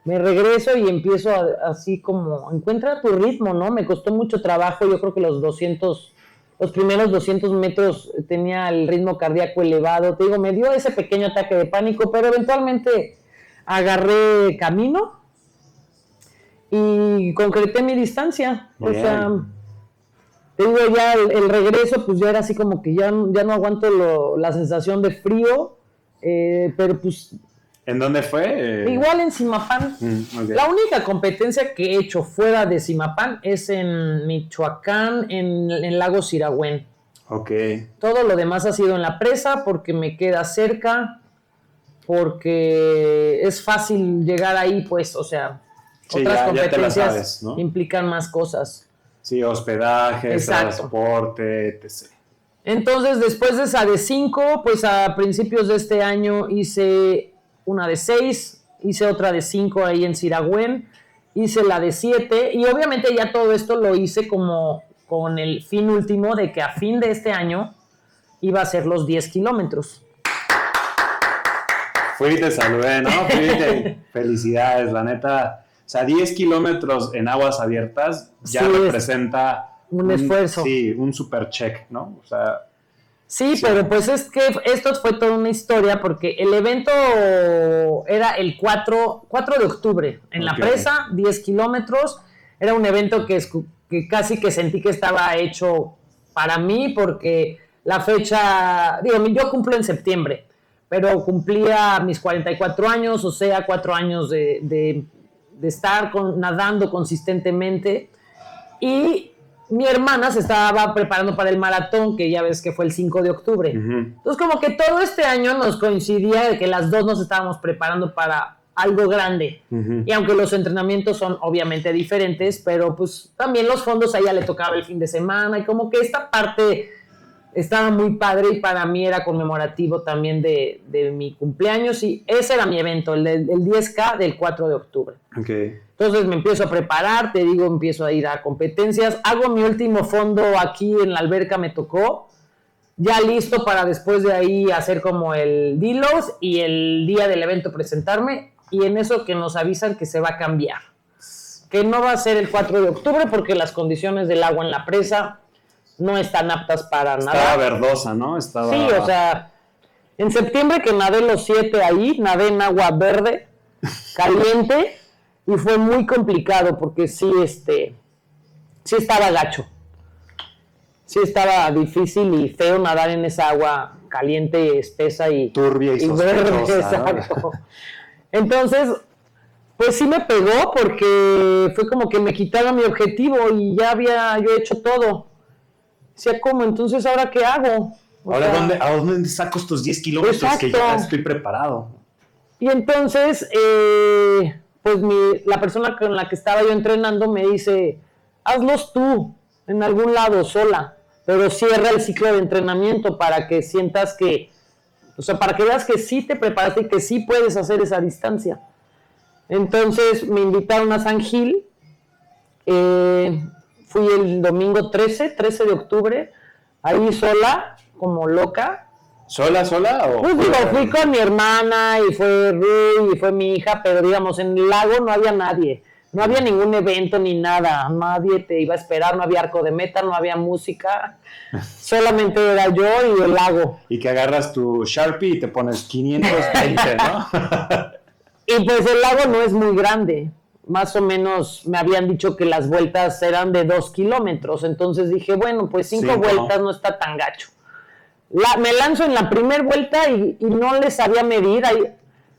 Me regreso y empiezo así como, encuentra tu ritmo, ¿no? Me costó mucho trabajo, yo creo que los primeros 200 metros tenía el ritmo cardíaco elevado. Te digo, me dio ese pequeño ataque de pánico, pero eventualmente agarré camino y concreté mi distancia. Bien. O sea, te digo, ya el regreso, pues ya era así como que ya no aguanto la sensación de frío, pero pues... ¿En dónde fue? Igual en Zimapán. Okay. La única competencia que he hecho fuera de Zimapán es en Michoacán, en Lago Siragüen. Ok. Todo lo demás ha sido en la presa porque me queda cerca, porque es fácil llegar ahí, pues, o sea, sí, otras ya competencias te la sabes, ¿no? implican más cosas. Sí, hospedaje, Exacto. transporte, etc. Entonces, después de esa de 5, pues a principios de este año hice una de 6, hice otra de 5 ahí en Siragüen, hice la de 7 y obviamente ya todo esto lo hice como con el fin último de que a fin de este año iba a ser los 10 kilómetros. Fui y te saludé, ¿no? Felicidades, la neta. O sea, 10 kilómetros en aguas abiertas ya sí, representa un esfuerzo. Sí, un super check, ¿no? O sea... Sí, pero pues es que esto fue toda una historia porque el evento era el 4 de octubre en la presa, 10 kilómetros. Era un evento que casi que sentí que estaba hecho para mí porque la fecha, digo, yo cumplo en septiembre, pero cumplía mis 44 años, o sea, 4 años de estar nadando consistentemente. Y mi hermana se estaba preparando para el maratón, que ya ves que fue el 5 de octubre. Uh-huh. Entonces, como que todo este año nos coincidía de que las dos nos estábamos preparando para algo grande. Uh-huh. Y aunque los entrenamientos son obviamente diferentes, pero pues también los fondos a ella le tocaba el fin de semana y como que esta parte estaba muy padre y para mí era conmemorativo también de mi cumpleaños y ese era mi evento, el 10K del 4 de octubre. Okay. Entonces me empiezo a preparar, te digo, empiezo a ir a competencias, hago mi último fondo aquí en la alberca, me tocó, ya listo para después de ahí hacer como el delos y el día del evento presentarme y en eso que nos avisan que se va a cambiar, que no va a ser el 4 de octubre porque las condiciones del agua en la presa no están aptas para nada. Estaba verdosa, ¿no? Sí, o sea, en septiembre que nadé los 7 ahí, nadé en agua verde, caliente, y fue muy complicado porque sí estaba gacho. Sí estaba difícil y feo nadar en esa agua caliente, espesa y turbia y verde, exacto. Entonces, pues sí me pegó porque fue como que me quitaba mi objetivo y ya había yo hecho todo. Decía, ¿cómo? Entonces, ¿ahora qué hago? ¿A dónde saco estos 10 kilómetros exacto. que ya estoy preparado? Y entonces, pues la persona con la que estaba yo entrenando me dice, hazlos tú, en algún lado, sola, pero cierra el ciclo de entrenamiento para que sientas que, o sea, para que veas que sí te preparaste y que sí puedes hacer esa distancia. Entonces, me invitaron a San Gil, fui el domingo 13 de octubre, ahí sola, como loca. ¿Sola o...? Pues digo, fui con mi hermana y fue Rui y fue mi hija, pero digamos, en el lago no había nadie. No había ningún evento ni nada. Nadie te iba a esperar, no había arco de meta, no había música. Solamente era yo y el lago. Y que agarras tu Sharpie y te pones 520, ¿no? Y pues el lago no es muy grande. Más o menos me habían dicho que las vueltas eran de 2 kilómetros. Entonces dije, bueno, pues 5 vueltas no está tan gacho. Me lanzo en la primera vuelta y no les sabía medir. Ahí,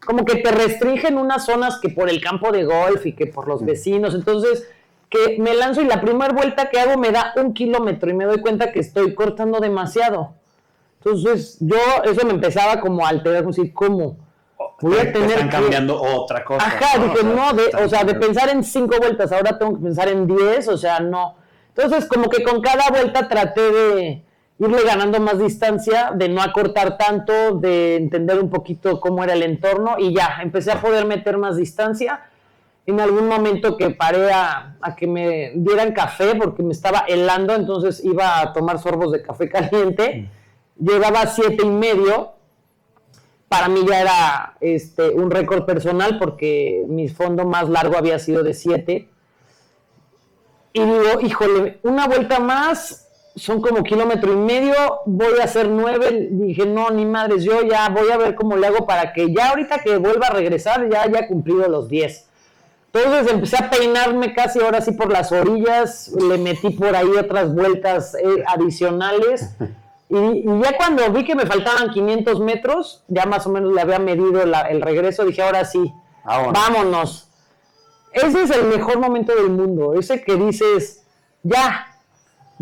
como que te restringen unas zonas que por el campo de golf y que por los vecinos. Entonces, que me lanzo y la primera vuelta que hago me da 1 kilómetro y me doy cuenta que estoy cortando demasiado. Entonces, eso me empezaba como a alterar, como decir, ¿cómo? Voy a tener están cambiando otra cosa. Ajá, dije, de pensar en 5 vueltas, ahora tengo que pensar en 10, o sea, no. Entonces, como que con cada vuelta traté de irle ganando más distancia, de no acortar tanto, de entender un poquito cómo era el entorno y ya, empecé a poder meter más distancia. En algún momento que paré a que me dieran café porque me estaba helando, entonces iba a tomar sorbos de café caliente. Llevaba 7.5. Para mí ya era un récord personal porque mi fondo más largo había sido de 7. Y digo, híjole, una vuelta más, son como 1,5 kilómetros, voy a hacer 9. Dije, no, ni madres, yo ya voy a ver cómo le hago para que ya ahorita que vuelva a regresar ya haya cumplido los 10. Entonces empecé a peinarme casi ahora sí por las orillas, le metí por ahí otras vueltas adicionales. Y ya cuando vi que me faltaban 500 metros, ya más o menos le había medido el regreso, dije, ahora sí, vámonos. Ese es el mejor momento del mundo, ese que dices, ya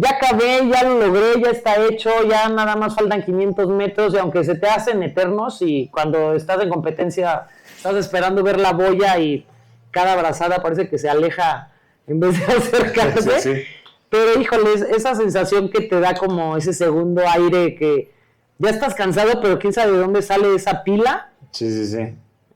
acabé, ya lo logré, ya está hecho, ya nada más faltan 500 metros, y aunque se te hacen eternos, y cuando estás en competencia, estás esperando ver la boya y cada brazada parece que se aleja en vez de acercarse. Sí. Pero, híjole, esa sensación que te da como ese segundo aire que ya estás cansado, pero quién sabe de dónde sale esa pila. Sí.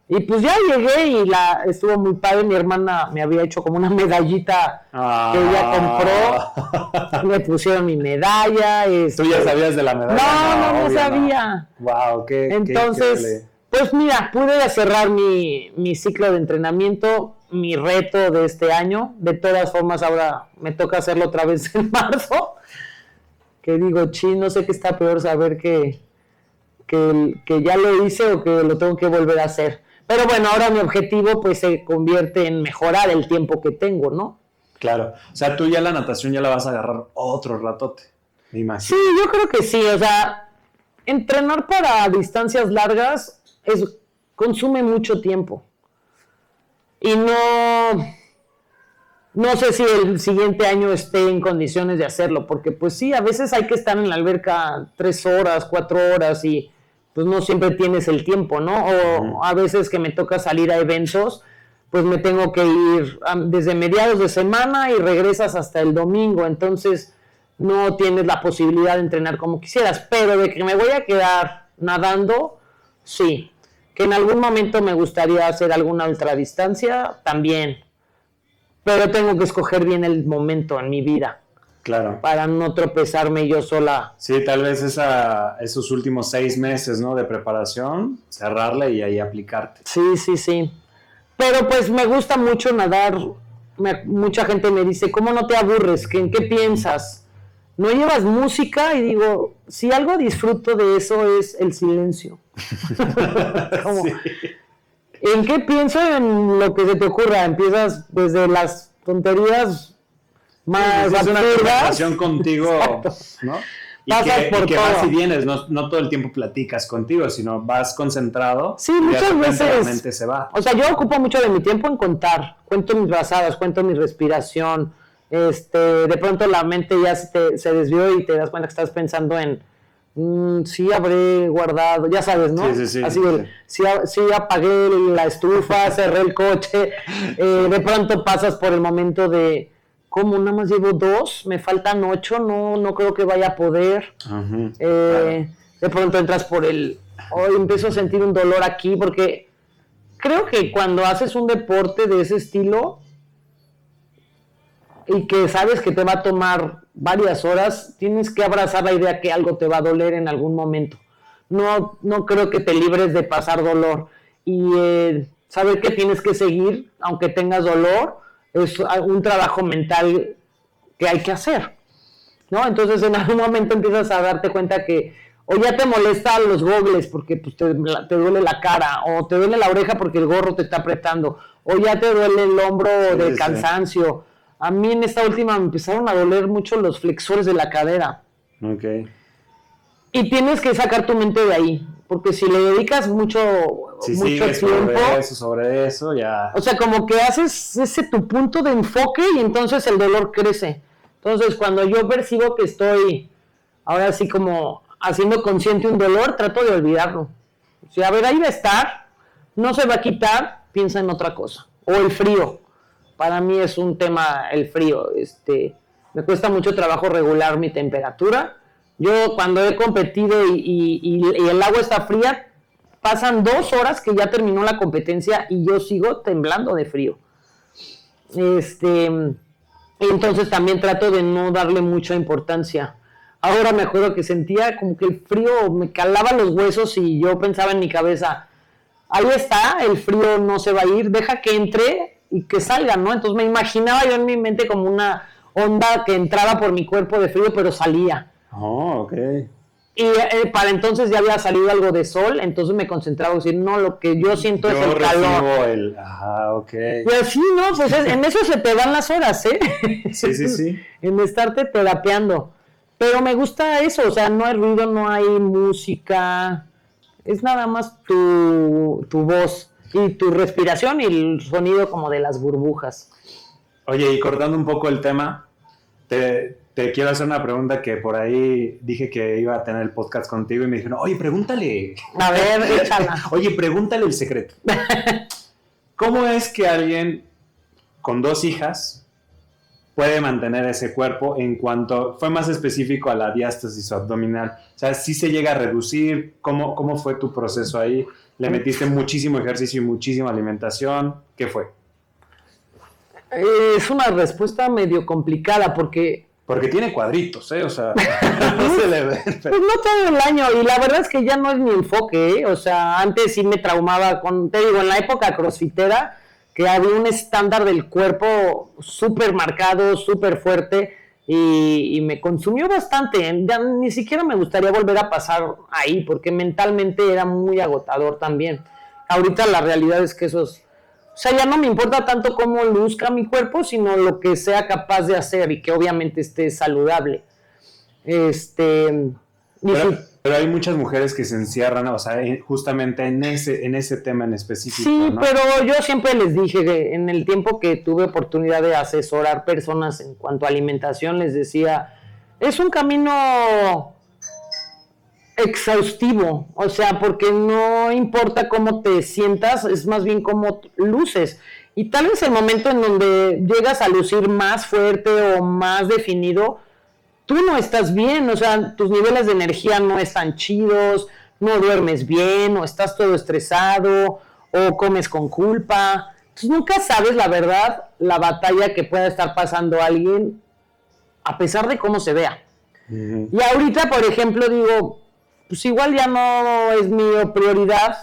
Y pues ya llegué y estuvo muy padre. Mi hermana me había hecho como una medallita que ella compró. Me pusieron mi medalla. ¿Tú ya sabías de la medalla? No sabía. Wow, Entonces, pues mira, pude cerrar mi ciclo de entrenamiento, mi reto de este año. De todas formas, ahora me toca hacerlo otra vez en marzo. Que digo, no sé qué está peor, saber que ya lo hice o que lo tengo que volver a hacer. Pero bueno, ahora mi objetivo pues se convierte en mejorar el tiempo que tengo, ¿no? Claro. O sea, tú ya la natación ya la vas a agarrar otro ratote, me imagino. Sí, yo creo que sí. O sea, entrenar para distancias largas consume mucho tiempo. Y no sé si el siguiente año esté en condiciones de hacerlo, porque pues sí, a veces hay que estar en la alberca 3 horas, 4 horas y pues no siempre tienes el tiempo, ¿no? O a veces que me toca salir a eventos, pues me tengo que ir desde mediados de semana y regresas hasta el domingo, entonces no tienes la posibilidad de entrenar como quisieras, pero de que me voy a quedar nadando, sí. Que en algún momento me gustaría hacer alguna ultradistancia, también. Pero tengo que escoger bien el momento en mi vida. Claro. Para no tropezarme yo sola. Sí, tal vez esos últimos 6 meses, ¿no? De preparación, cerrarle y ahí aplicarte. Sí. Pero pues me gusta mucho nadar. Mucha gente me dice, ¿cómo no te aburres? ¿En qué piensas? ¿No llevas música? Y digo, si algo disfruto de eso es el silencio. Sí. ¿En qué pienso? En lo que se te ocurra. Empiezas desde las tonterías más absurdas. Es una conversación contigo, ¿no? Y que vas y vienes, no todo el tiempo platicas contigo, sino vas concentrado. Sí, muchas veces. La mente se va. O sea, yo ocupo mucho de mi tiempo en contar. Cuento mis brazadas, cuento mi respiración. De pronto la mente ya se desvió y te das cuenta que estás pensando en sí habré guardado, ya sabes, ¿no? Sí. Así sí apagué la estufa, cerré el coche. De pronto pasas por el momento de ¿cómo? Nada más llevo 2, me faltan 8, no creo que vaya a poder. Claro. De pronto entras por empiezo a sentir un dolor aquí, porque creo que cuando haces un deporte de ese estilo y que sabes que te va a tomar varias horas, tienes que abrazar la idea que algo te va a doler en algún momento. No creo que te libres de pasar dolor. Y saber que tienes que seguir, aunque tengas dolor, es un trabajo mental que hay que hacer, ¿no? Entonces en algún momento empiezas a darte cuenta que o ya te molestan los gogles porque pues, te duele la cara, o te duele la oreja porque el gorro te está apretando, o ya te duele el hombro de cansancio. A mí en esta última me empezaron a doler mucho los flexores de la cadera. Okay. Y tienes que sacar tu mente de ahí. porque si le dedicas mucho tiempo sobre eso, ya. O sea, como que haces ese tu punto de enfoque y entonces el dolor crece. Entonces, cuando yo percibo que estoy ahora sí como haciendo consciente un dolor, trato de olvidarlo. O sea, a ver, ahí va a estar, no se va a quitar, piensa en otra cosa. O el frío. Para mí es un tema el frío. Me cuesta mucho trabajo regular mi temperatura. Yo cuando he competido y el agua está fría, pasan 2 horas que ya terminó la competencia y yo sigo temblando de frío. Y entonces también trato de no darle mucha importancia. Ahora me acuerdo que sentía como que el frío me calaba los huesos y yo pensaba en mi cabeza, ahí está, el frío no se va a ir, deja que entre y que salga, ¿no? Entonces me imaginaba yo en mi mente como una onda que entraba por mi cuerpo de frío, pero salía. Oh, ok. Y para entonces ya había salido algo de sol, entonces me concentraba en decir, no, lo que yo siento es el calor. Ok. Y así, ¿no? Pues en eso se te van las horas, ¿eh? Sí. En estarte terapeando. Pero me gusta eso, o sea, no hay ruido, no hay música, es nada más tu voz y tu respiración y el sonido como de las burbujas. Oye, y cortando un poco el tema, te quiero hacer una pregunta que por ahí dije que iba a tener el podcast contigo y me dijeron, oye, pregúntale. A ver, échala. Oye, pregúntale el secreto. ¿Cómo es que alguien con 2 hijas puede mantener ese cuerpo en cuanto, fue más específico a la diástasis abdominal? O sea, ¿sí se llega a reducir? ¿Cómo fue tu proceso ahí? ¿Le metiste muchísimo ejercicio y muchísima alimentación? ¿Qué fue? Es una respuesta medio complicada porque tiene cuadritos, ¿eh? O sea, no se le ve. Pues no todo el año, y la verdad es que ya no es mi enfoque, ¿eh? O sea, antes sí me traumaba, te digo, en la época crossfitera, que había un estándar del cuerpo súper marcado, súper fuerte, y me consumió bastante. Ya ni siquiera me gustaría volver a pasar ahí, porque mentalmente era muy agotador también. Ahorita la realidad es que o sea, ya no me importa tanto cómo luzca mi cuerpo, sino lo que sea capaz de hacer y que obviamente esté saludable. Pero hay muchas mujeres que se encierran, o sea, justamente en ese tema en específico. Sí, ¿no? pero yo siempre les dije que en el tiempo que tuve oportunidad de asesorar personas en cuanto a alimentación, les decía, es un camino exhaustivo, o sea, porque no importa cómo te sientas, es más bien cómo luces. Y tal vez el momento en donde llegas a lucir más fuerte o más definido, tú no estás bien, o sea, tus niveles de energía no están chidos, no duermes bien, o estás todo estresado, o comes con culpa. Entonces nunca sabes la verdad, la batalla que pueda estar pasando alguien, a pesar de cómo se vea. Uh-huh. Y ahorita, por ejemplo, digo, pues igual ya no es mi prioridad,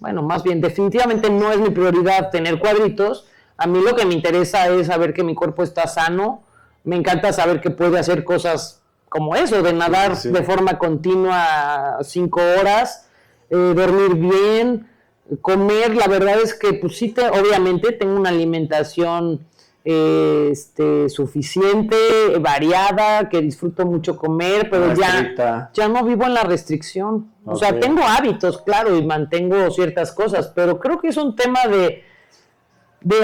bueno, más bien definitivamente no es mi prioridad tener cuadritos. A mí lo que me interesa es saber que mi cuerpo está sano. Me encanta saber que puede hacer cosas como eso, de nadar de forma continua 5 horas, dormir bien, comer. La verdad es que pues sí, obviamente tengo una alimentación suficiente, variada, que disfruto mucho comer, pero ya no vivo en la restricción. Okay. O sea, tengo hábitos, claro, y mantengo ciertas cosas, pero creo que es un tema de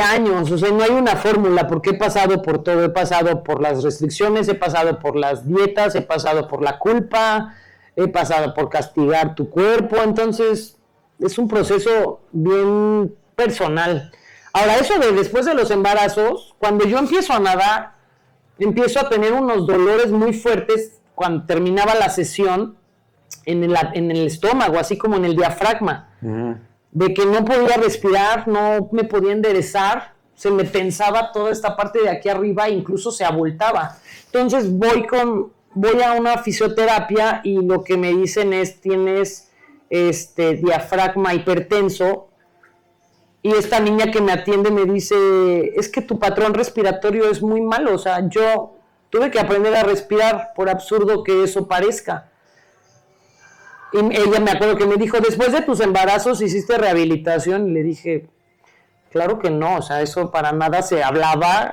años. O sea, no hay una fórmula, porque he pasado por todo, he pasado por las restricciones, he pasado por las dietas, he pasado por la culpa, he pasado por castigar tu cuerpo, entonces es un proceso bien personal. Ahora, eso de después de los embarazos, cuando yo empiezo a nadar, empiezo a tener unos dolores muy fuertes cuando terminaba la sesión en el estómago, así como en el diafragma. Uh-huh. De que no podía respirar, no me podía enderezar, se me tensaba toda esta parte de aquí arriba, incluso se abultaba. Entonces voy a una fisioterapia y lo que me dicen es, tienes diafragma hipertenso, y esta niña que me atiende me dice, es que tu patrón respiratorio es muy malo, o sea, yo tuve que aprender a respirar, por absurdo que eso parezca. Y ella me acuerdo que me dijo, después de tus embarazos hiciste rehabilitación, y le dije, claro que no, o sea, eso para nada se hablaba,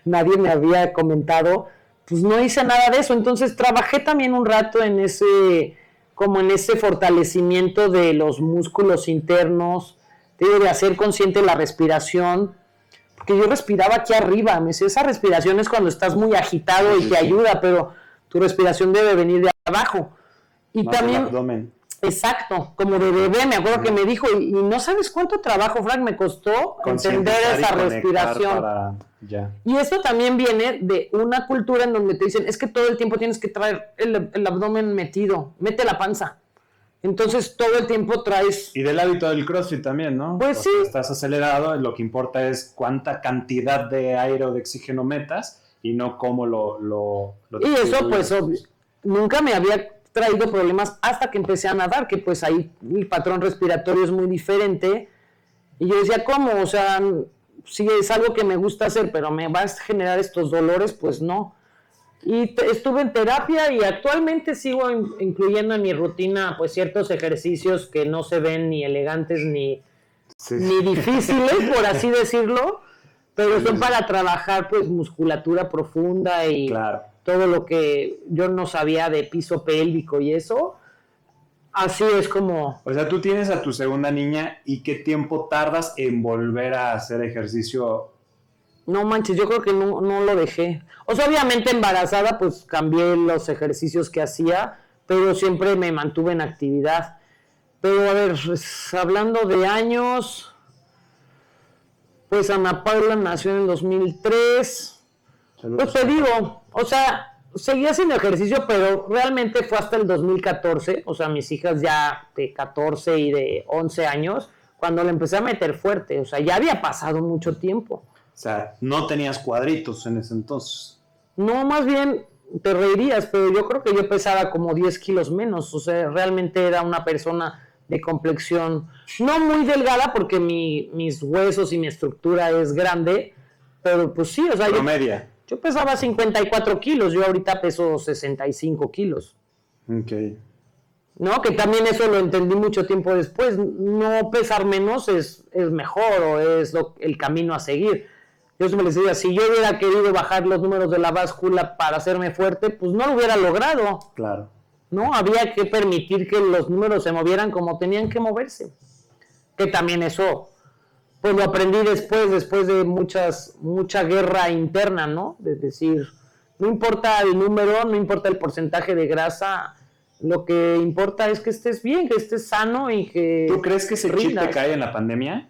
nadie me había comentado, pues no hice nada de eso. Entonces trabajé también un rato en ese como en ese fortalecimiento de los músculos internos, de hacer consciente la respiración, porque yo respiraba aquí arriba, me decía, esa respiración es cuando estás muy agitado y te ayuda, pero tu respiración debe venir de abajo. Y más también, el abdomen. Exacto, como de bebé, me acuerdo que me dijo, y no sabes cuánto trabajo, Frank, me costó entender esa respiración. Y esto también viene de una cultura en donde te dicen, es que todo el tiempo tienes que traer el abdomen metido, mete la panza. Entonces todo el tiempo traes... Y del hábito del CrossFit también, ¿no? Pues sí. Estás acelerado, lo que importa es cuánta cantidad de aire o de oxígeno metas y no cómo lo y eso pues nunca me había traído problemas hasta que empecé a nadar, que pues ahí el patrón respiratorio es muy diferente. Y yo decía, ¿cómo? O sea, si es algo que me gusta hacer, pero me va a generar estos dolores, pues no. Y estuve en terapia y actualmente sigo incluyendo en mi rutina pues ciertos ejercicios que no se ven ni elegantes ni difíciles, por así decirlo, pero son para trabajar pues musculatura profunda y todo lo que yo no sabía de piso pélvico y eso. Así es como... O sea, tú tienes a tu segunda niña y ¿qué tiempo tardas en volver a hacer ejercicio? No manches, yo creo que no lo dejé. O sea, obviamente embarazada, pues cambié los ejercicios que hacía, pero siempre me mantuve en actividad. Pero a ver, pues, hablando de años, pues Ana Paula nació en el 2003. Pues te digo, o sea, seguía haciendo ejercicio, pero realmente fue hasta el 2014. O sea, mis hijas ya de 14 y de 11 años, cuando le empecé a meter fuerte. O sea, ya había pasado mucho tiempo. O sea, no tenías cuadritos en ese entonces. No, más bien te reirías, pero yo creo que yo pesaba como 10 kilos menos. O sea, realmente era una persona de complexión no muy delgada porque mis huesos y mi estructura es grande, pero pues sí, o sea, yo pesaba 54 kilos, yo ahorita peso 65 kilos. Ok. ¿No? Que también eso lo entendí mucho tiempo después. No pesar menos es mejor o es el camino a seguir. Yo me les decía, si yo hubiera querido bajar los números de la báscula para hacerme fuerte, pues no lo hubiera logrado. Claro. ¿No? Había que permitir que los números se movieran como tenían que moverse. Que también eso, pues lo aprendí después de mucha guerra interna, ¿no? De decir, no importa el número, no importa el porcentaje de grasa, lo que importa es que estés bien, que estés sano y que... ¿Tú crees que ese chip te cae en la pandemia?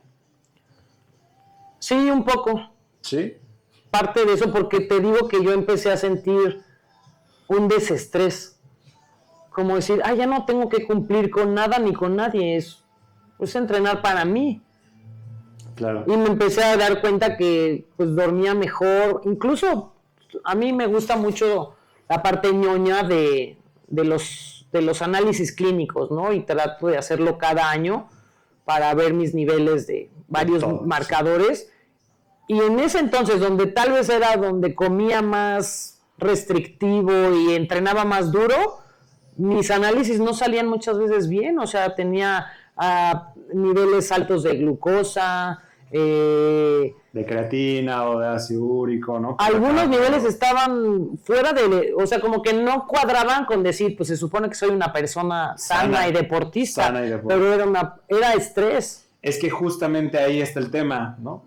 Sí, un poco. ¿Sí? Parte de eso, porque te digo que yo empecé a sentir un desestrés. Como decir, ya no tengo que cumplir con nada ni con nadie. Es entrenar para mí. Claro. Y me empecé a dar cuenta que pues dormía mejor. Incluso a mí me gusta mucho la parte ñoña de los análisis clínicos, ¿no? Y trato de hacerlo cada año para ver mis niveles de varios marcadores. Y en ese entonces, donde tal vez era donde comía más restrictivo y entrenaba más duro, mis análisis no salían muchas veces bien. O sea, tenía niveles altos de glucosa, de creatina o de ácido úrico, ¿no? Algunos niveles estaban fuera o sea, como que no cuadraban con decir, pues se supone que soy una persona sana y deportista, pero era estrés. Es que justamente ahí está el tema, ¿no?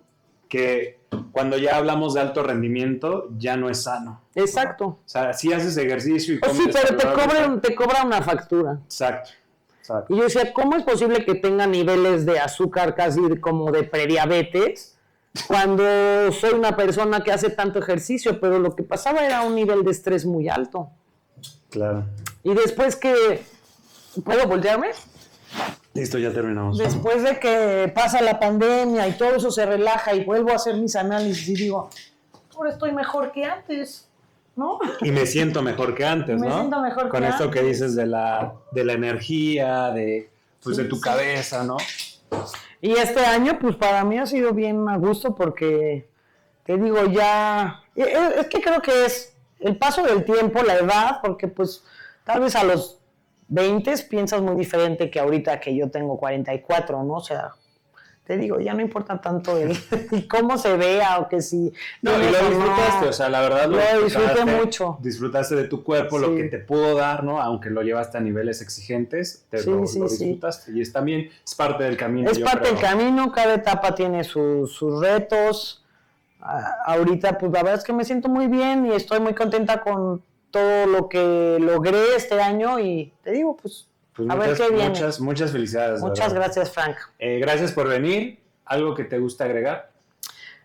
Que cuando ya hablamos de alto rendimiento, ya no es sano. Exacto. O sea, si haces ejercicio y comes... Sí, pero te cobra una factura. Exacto. Y yo decía, ¿cómo es posible que tenga niveles de azúcar casi como de prediabetes cuando soy una persona que hace tanto ejercicio? Pero lo que pasaba era un nivel de estrés muy alto. Claro. Y después que... ¿Puedo voltearme? Listo, ya terminamos. Después de que pasa la pandemia y todo eso se relaja y vuelvo a hacer mis análisis y digo, ahora estoy mejor que antes, ¿no? Y me siento mejor que antes, ¿no? Me siento mejor con esto antes. Que dices de la energía, de tu cabeza, ¿no? Y este año, pues para mí ha sido bien a gusto porque, te digo, ya... Es que creo que es el paso del tiempo, la edad, porque pues tal vez a los 20 piensas muy diferente que ahorita que yo tengo 44, ¿no? O sea, te digo, ya no importa tanto el cómo se vea o que si... No, y lo disfrutaste, o sea, la verdad lo disfruté mucho. Disfrutaste de tu cuerpo, lo que te pudo dar, ¿no? Aunque lo llevaste a niveles exigentes, lo disfrutaste. Y también es parte del camino. Es parte del camino, cada etapa tiene sus retos. Ahorita, pues la verdad es que me siento muy bien y estoy muy contenta con todo lo que logré este año y te digo, pues a ver qué viene. Muchas felicidades. Muchas gracias, Frank. Gracias por venir. ¿Algo que te gusta agregar?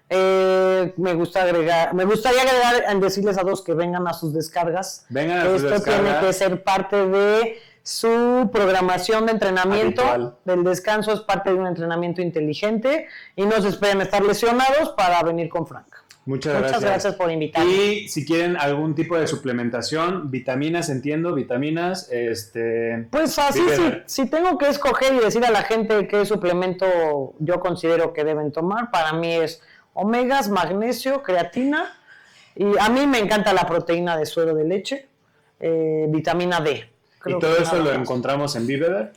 Me gustaría agregar, decirles a todos que vengan a sus descargas. Vengan a sus descargas. Esto tiene que ser parte de su programación de entrenamiento. Habitual. Del descanso es parte de un entrenamiento inteligente y no se esperen estar lesionados para venir con Frank. Muchas gracias por invitarme. Y si quieren algún tipo de suplementación, vitaminas, Pues así, si tengo que escoger y decir a la gente qué suplemento yo considero que deben tomar, para mí es omegas, magnesio, creatina, y a mí me encanta la proteína de suero de leche, vitamina D. ¿Y todo eso lo encontramos en Viveder?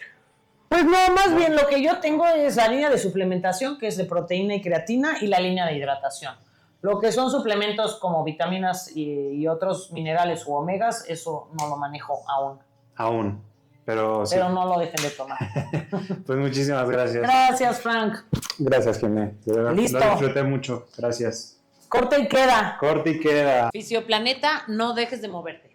Pues no, más bien lo que yo tengo es la línea de suplementación, que es de proteína y creatina, y la línea de hidratación. Lo que son suplementos como vitaminas y otros minerales u omegas, eso no lo manejo aún. Pero no lo dejen de tomar. Pues muchísimas gracias. Gracias, Frank. Gracias, Jimé. Listo. Lo disfruté mucho. Gracias. Corte y queda. Corte y queda. Fisioplaneta, no dejes de moverte.